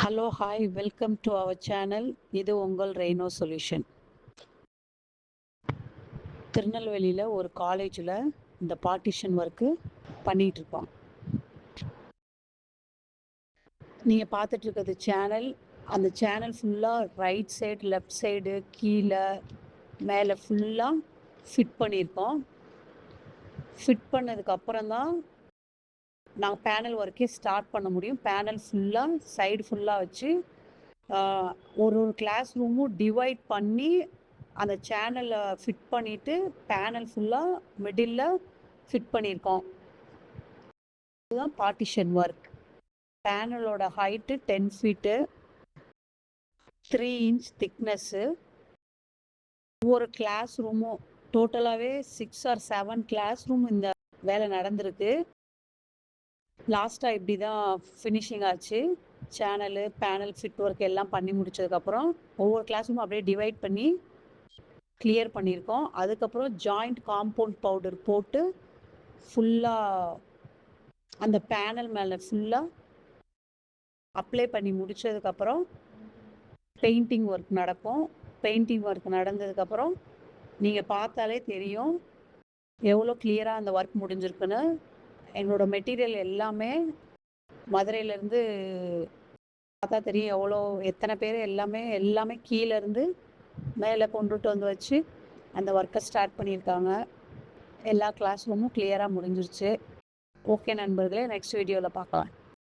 Hello hi welcome to our channel. இது உங்கள் ரெய்னோ solution. திருநெல்வேலியில் ஒரு காலேஜில் இந்த பார்ட்டிஷன் ஒர்க்கு பண்ணிகிட்ருக்கோம். நீங்கள் பார்த்துட்ருக்கிறது சேனல். அந்த சேனல் ஃபுல்லாக ரைட் சைடு, லெஃப்ட் சைடு, கீழே, மேலே ஃபுல்லாக ஃபிட் பண்ணியிருக்கோம். ஃபிட் பண்ணதுக்கப்புறம் தான் நாங்கள் பேனல் ஒர்க்கே ஸ்டார்ட் பண்ண முடியும். பேனல் ஃபுல்லாக சைடு ஃபுல்லாக வச்சு ஒரு கிளாஸ் ரூமும் டிவைட் பண்ணி அந்த சேனலை ஃபிட் பண்ணிவிட்டு பேனல் ஃபுல்லாக மிடில் ஃபிட் பண்ணியிருக்கோம். இதுதான் பார்ட்டிஷன் ஒர்க். பேனலோட ஹைட்டு 10 ஃபீட்டு, 3 இன்ச் திக்னஸ்ஸு. ஒவ்வொரு கிளாஸ் ரூமும் டோட்டலாகவே 6 or 7 கிளாஸ் ரூம் இந்த வேலை நடந்திருக்கு. லாஸ்ட்டாக இப்படி தான் ஃபினிஷிங் ஆச்சு. சேனலு, பேனல், ஃபிட் ஒர்க் எல்லாம் பண்ணி முடிச்சதுக்கப்புறம் ஒவ்வொரு கிளாஸ் ரூமும் அப்படியே டிவைட் பண்ணி கிளியர் பண்ணியிருக்கோம். அதுக்கப்புறம் ஜாயிண்ட் காம்பவுண்ட் பவுடர் போட்டு ஃபுல்லாக அந்த பேனல் மேலே ஃபுல்லாக அப்ளை பண்ணி முடித்ததுக்கப்புறம் பெயிண்டிங் ஒர்க் நடக்கும். பெயிண்டிங் ஒர்க் நடந்ததுக்கப்புறம் நீங்கள் பார்த்தாலே தெரியும் எவ்வளோ கிளியராக அந்த ஒர்க் முடிஞ்சிருக்குன்னு. என்னோடய மெட்டீரியல் எல்லாமே மதுரையிலேருந்து பார்த்தா தெரியும் எத்தனை பேர் எல்லாமே கீழேருந்து மேலே கொண்டுட்டு வந்து வச்சு அந்த ஒர்க்கை ஸ்டார்ட் பண்ணியிருக்காங்க. எல்லா கிளாஸ் ரூமும் கிளியராக முடிஞ்சிருச்சு. ஓகே நண்பர்களே, நெக்ஸ்ட் வீடியோவில் பார்க்கலாம்.